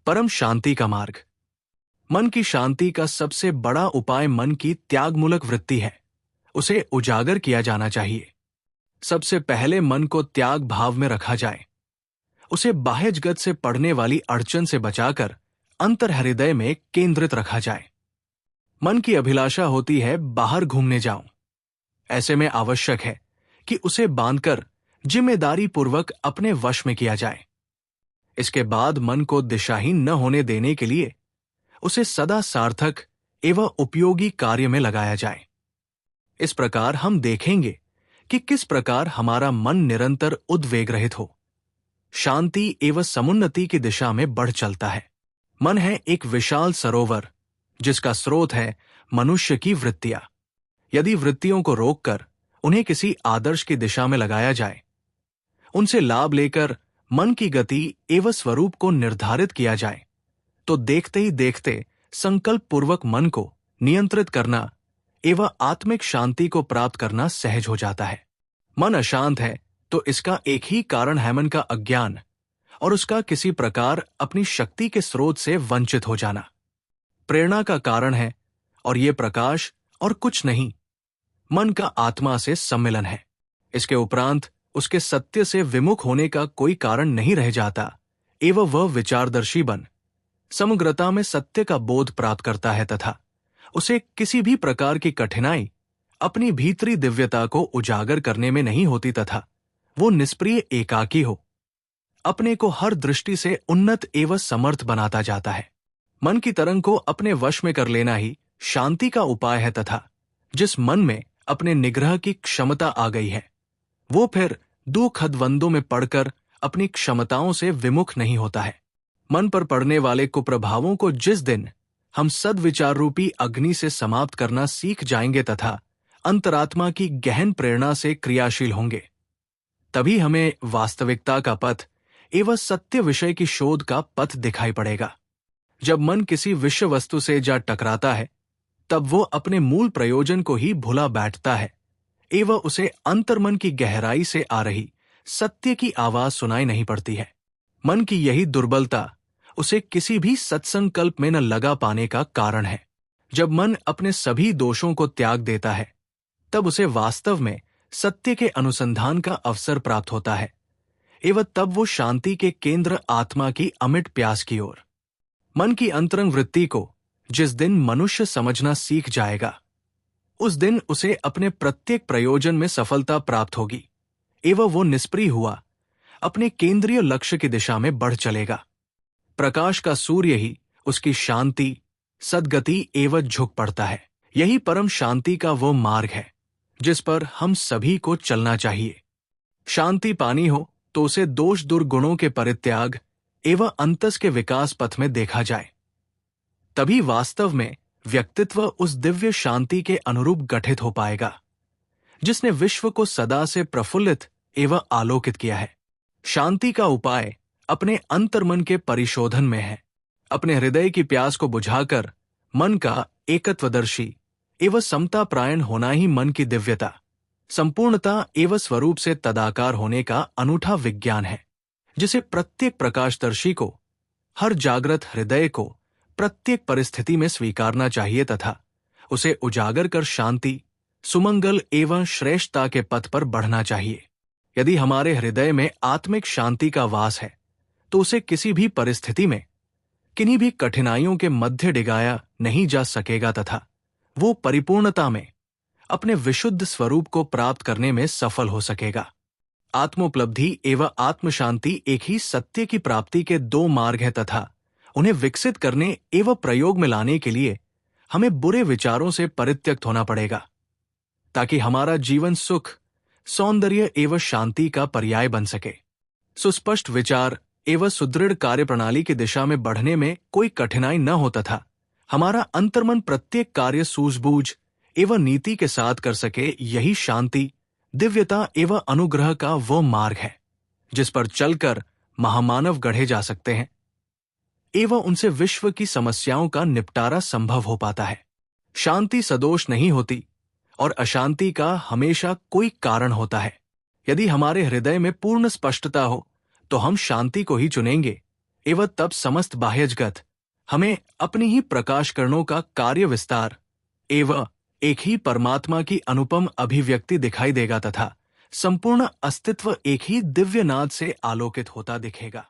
परम शांति का मार्ग। मन की शांति का सबसे बड़ा उपाय मन की त्यागमूलक वृत्ति है। उसे उजागर किया जाना चाहिए। सबसे पहले मन को त्याग भाव में रखा जाए। उसे बाह्य जगत से पड़ने वाली अड़चन से बचाकर अंतर हृदय में केंद्रित रखा जाए। मन की अभिलाषा होती है बाहर घूमने जाऊं। ऐसे में आवश्यक है कि उसे बांधकर जिम्मेदारी पूर्वक अपने वश में किया जाए। इसके बाद मन को दिशाहीन न होने देने के लिए उसे सदा सार्थक एवं उपयोगी कार्य में लगाया जाए। इस प्रकार हम देखेंगे कि किस प्रकार हमारा मन निरंतर उद्वेग रहित हो, शांति एवं समुन्नति की दिशा में बढ़ चलता है। मन है एक विशाल सरोवर जिसका स्रोत है मनुष्य की वृत्तियां। यदि वृत्तियों को रोककर उन्हें किसी आदर्श की दिशा में लगाया जाए, उनसे लाभ लेकर मन की गति एवं स्वरूप को निर्धारित किया जाए, तो देखते ही देखते संकल्प पूर्वक मन को नियंत्रित करना एवं आत्मिक शांति को प्राप्त करना सहज हो जाता है। मन अशांत है तो इसका एक ही कारण है मन का अज्ञान और उसका किसी प्रकार अपनी शक्ति के स्रोत से वंचित हो जाना। प्रेरणा का कारण है और ये प्रकाश और कुछ नहीं, मन का आत्मा से सम्मिलन है। इसके उपरांत उसके सत्य से विमुख होने का कोई कारण नहीं रह जाता एवं वह विचारदर्शी बन समग्रता में सत्य का बोध प्राप्त करता है तथा उसे किसी भी प्रकार की कठिनाई अपनी भीतरी दिव्यता को उजागर करने में नहीं होती तथा वो निष्प्रिय एकाकी हो अपने को हर दृष्टि से उन्नत एवं समर्थ बनाता जाता है। मन की तरंग को अपने वश में कर लेना ही शांति का उपाय है तथा जिस मन में अपने निग्रह की क्षमता आ गई है वो फिर दुखद्वंदों में पड़कर अपनी क्षमताओं से विमुख नहीं होता है। मन पर पड़ने वाले कुप्रभावों को जिस दिन हम सद्विचार रूपी अग्नि से समाप्त करना सीख जाएंगे तथा अंतरात्मा की गहन प्रेरणा से क्रियाशील होंगे, तभी हमें वास्तविकता का पथ एवं सत्य विषय की शोध का पथ दिखाई पड़ेगा। जब मन किसी विषय वस्तु से जा टकराता है तब वो अपने मूल प्रयोजन को ही भुला बैठता है एवं उसे अंतर्मन की गहराई से आ रही सत्य की आवाज सुनाई नहीं पड़ती है। मन की यही दुर्बलता उसे किसी भी सत्संकल्प में न लगा पाने का कारण है। जब मन अपने सभी दोषों को त्याग देता है तब उसे वास्तव में सत्य के अनुसंधान का अवसर प्राप्त होता है एवं तब वो शांति के केंद्र आत्मा की अमिट प्यास की ओर। मन की अंतरंग वृत्ति को जिस दिन मनुष्य समझना सीख जाएगा उस दिन उसे अपने प्रत्येक प्रयोजन में सफलता प्राप्त होगी एवं वो निष्प्रिय हुआ अपने केंद्रीय लक्ष्य की दिशा में बढ़ चलेगा। प्रकाश का सूर्य ही उसकी शांति, सद्गति एवं झुक पड़ता है। यही परम शांति का वो मार्ग है जिस पर हम सभी को चलना चाहिए। शांति पानी हो तो उसे दोष दुर्गुणों के परित्याग एवं अंतस के विकास पथ में देखा जाए, तभी वास्तव में व्यक्तित्व उस दिव्य शांति के अनुरूप गठित हो पाएगा जिसने विश्व को सदा से प्रफुल्लित एवं आलोकित किया है। शांति का उपाय अपने अंतर्मन के परिशोधन में है। अपने हृदय की प्यास को बुझाकर मन का एकत्वदर्शी एवं समताप्रायण होना ही मन की दिव्यता, संपूर्णता एवं स्वरूप से तदाकार होने का अनूठा विज्ञान है, जिसे प्रत्येक प्रकाशदर्शी को हर जागृत हृदय को प्रत्येक परिस्थिति में स्वीकारना चाहिए तथा उसे उजागर कर शांति, सुमंगल एवं श्रेष्ठता के पथ पर बढ़ना चाहिए। यदि हमारे हृदय में आत्मिक शांति का वास है तो उसे किसी भी परिस्थिति में किन्हीं भी कठिनाइयों के मध्य डिगाया नहीं जा सकेगा तथा वो परिपूर्णता में अपने विशुद्ध स्वरूप को प्राप्त करने में सफल हो सकेगा। आत्मोपलब्धि एवं आत्मशांति एक ही सत्य की प्राप्ति के दो मार्ग हैं तथा उन्हें विकसित करने एवं प्रयोग में लाने के लिए हमें बुरे विचारों से परित्यक्त होना पड़ेगा ताकि हमारा जीवन सुख, सौंदर्य एवं शांति का पर्याय बन सके। सुस्पष्ट विचार एवं सुदृढ़ कार्यप्रणाली की दिशा में बढ़ने में कोई कठिनाई न हो तथा हमारा अंतर्मन प्रत्येक कार्य सूझबूझ एवं नीति के साथ कर सके, यही शांति, दिव्यता एवं अनुग्रह का वो मार्ग है जिस पर चलकर महामानव गढ़े जा सकते हैं एवं उनसे विश्व की समस्याओं का निपटारा संभव हो पाता है। शांति सदोष नहीं होती और अशांति का हमेशा कोई कारण होता है। यदि हमारे हृदय में पूर्ण स्पष्टता हो तो हम शांति को ही चुनेंगे एवं तब समस्त बाह्य जगत हमें अपनी ही प्रकाश करणों का कार्य विस्तार एवं एक ही परमात्मा की अनुपम अभिव्यक्ति दिखाई देगा तथा संपूर्ण अस्तित्व एक ही दिव्य नाद से आलोकित होता दिखेगा।